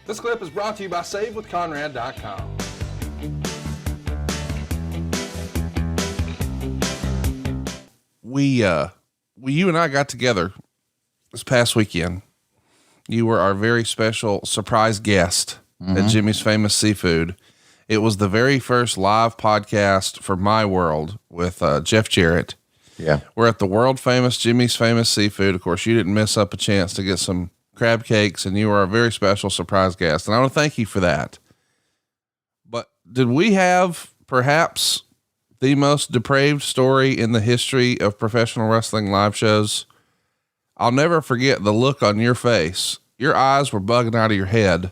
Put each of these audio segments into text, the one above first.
This clip is brought to you by SaveWithConrad.com. You and I got together this past weekend. You were our very special surprise guest at Jimmy's Famous Seafood. It was the very first live podcast for my world with Jeff Jarrett. Yeah. We're at the world famous Jimmy's Famous Seafood. Of course, you didn't miss up a chance to get some crab cakes, and you were a very special surprise guest. And I want to thank you for that. But did we have perhaps the most depraved story in the history of professional wrestling live shows? I'll never forget the look on your face. Your eyes were bugging out of your head.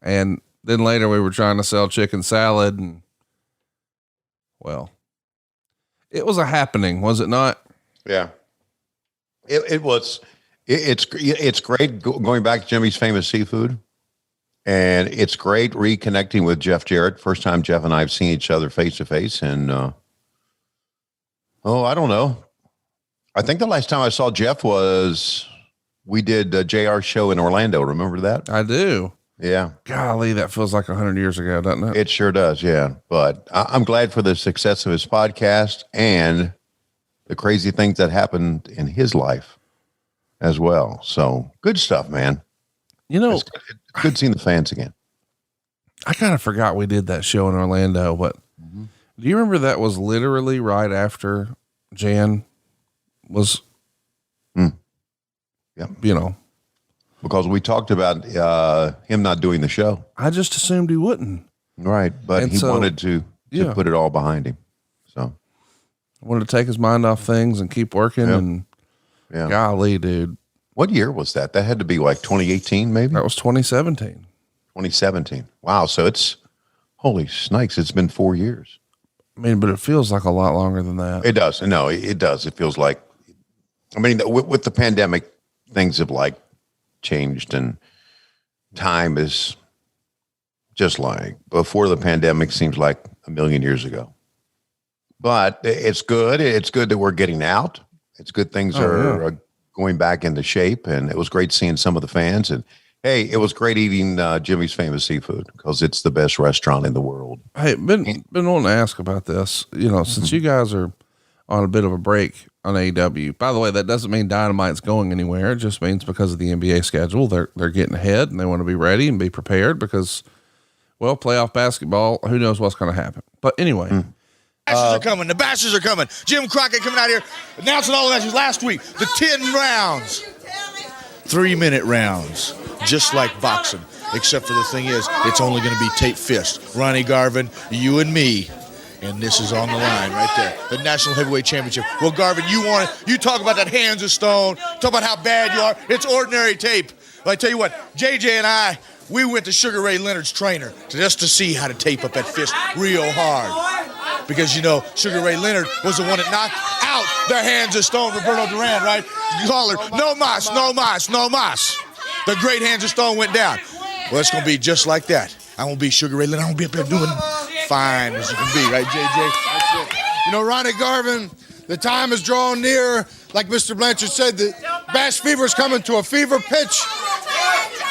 And then later we were trying to sell chicken salad, and well, it was a happening, was it not? Yeah, it was. It's great going back to Jimmy's Famous Seafood, and it's great reconnecting with Jeff Jarrett. First time Jeff and I have seen each other face to face, and I don't know. I think the last time I saw Jeff was we did a JR show in Orlando. Remember that? I do. Yeah. Golly, that feels like 100 years ago, doesn't it? It sure does. Yeah. But I'm glad for the success of his podcast and the crazy things that happened in his life as well. So good stuff, man. You know, it's good seeing the fans again. I kind of forgot we did that show in Orlando, but do you remember that was literally right after Jan was, yeah, because we talked about him not doing the show. I just assumed he wouldn't. Right. But he wanted to put it all behind him. So I wanted to take his mind off things and keep working. Yep. And golly, dude. What year was that? That had to be like 2018, maybe? That was 2017. 2017. Wow. So it's, holy snakes, it's been 4 years. I mean, but it feels like a lot longer than that. It does. No, it does. It feels like, I mean, with the pandemic, things have like changed, and time is just like before the pandemic seems like a million years ago. But it's good. It's good that we're getting out. It's good things are going back into shape, and it was great seeing some of the fans. And hey, it was great eating Jimmy's Famous Seafood because it's the best restaurant in the world. Hey, been wanting to ask about this. You know, since you guys are on a bit of a break on AEW. By the way, that doesn't mean Dynamite's going anywhere. It just means because of the NBA schedule, they're getting ahead and they want to be ready and be prepared because, well, playoff basketball, who knows what's going to happen. But anyway. Bastards are coming. The Bastards are coming. Jim Crockett coming out here, announcing all the matches last week. The 10 rounds. 3-minute rounds. Just like boxing. Except for the thing is, it's only going to be tape fist. Ronnie Garvin, you and me. And this is on the line right there. The National Heavyweight Championship. Well, Garvin, you talk about that hands of stone. Talk about how bad you are. It's ordinary tape. But I tell you what, JJ and I, we went to Sugar Ray Leonard's trainer just to see how to tape up that fist real hard. Because, you know, Sugar Ray Leonard was the one that knocked out the hands of stone, Roberto Duran, right? You call her, no mas, no mas, no mas. The great hands of stone went down. Well, it's going to be just like that. I won't be Sugar Ray Leonard. I won't be up there doing fine as you can be, right, JJ? That's it. You know, Ronnie Garvin, the time is drawing near. Like Mr. Blanchard said, the Bash Fever is coming to a fever pitch.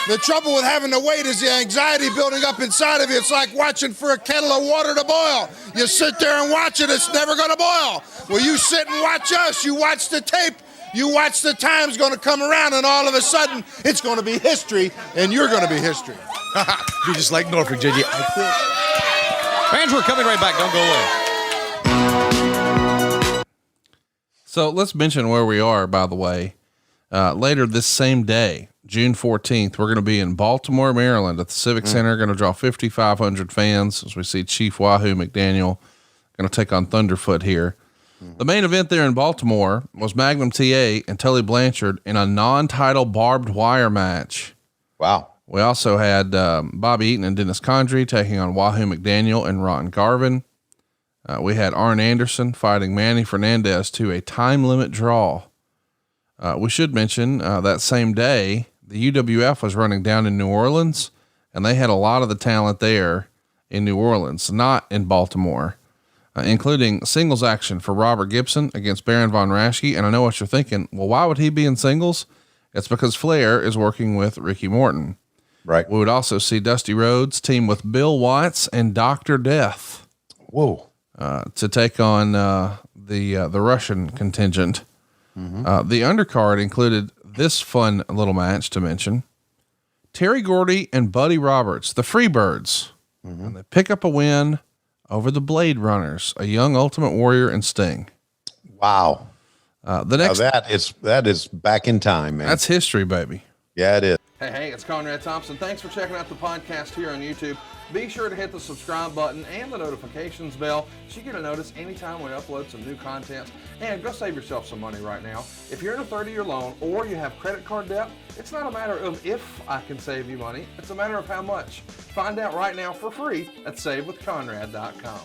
The trouble with having to wait is the anxiety building up inside of you. It's like watching for a kettle of water to boil. You sit there and watch it, it's never going to boil. Well, you sit and watch us. You watch the tape. You watch the time's going to come around, and all of a sudden, it's going to be history, and you're going to be history. Be just like Norfolk, JJ. I quit. Fans, we're coming right back. Don't go away. So let's mention where we are, by the way. Later this same day, June 14th, we're going to be in Baltimore, Maryland at the Civic Center. Going to draw 5,500 fans as we see Chief Wahoo McDaniel going to take on Thunderfoot here. The main event there in Baltimore was Magnum TA and Tully Blanchard in a non-title barbed wire match. Wow. We also had Bobby Eaton and Dennis Condrey taking on Wahoo McDaniel and Ron Garvin. We had Arn Anderson fighting Manny Fernandez to a time limit draw. We should mention that same day, the UWF was running down in New Orleans, and they had a lot of the talent there in New Orleans, not in Baltimore, including singles action for Robert Gibson against Baron Von Raschke. And I know what you're thinking. Well, why would he be in singles? It's because Flair is working with Ricky Morton. Right. We would also see Dusty Rhodes team with Bill Watts and Dr. Death Whoa. to take on the Russian contingent. The undercard included this fun little match to mention: Terry Gordy and Buddy Roberts, the Freebirds, and they pick up a win over the Blade Runners, a young Ultimate Warrior and Sting. Wow. The next, Now that is back in time, man. that's history, baby. Yeah, it is. Hey, it's Conrad Thompson. Thanks for checking out the podcast here on YouTube. Be sure to hit the subscribe button and the notifications bell so you get a notice anytime we upload some new content. And go save yourself some money right now. If you're in a 30-year loan or you have credit card debt, it's not a matter of if I can save you money. It's a matter of how much. Find out right now for free at SaveWithConrad.com.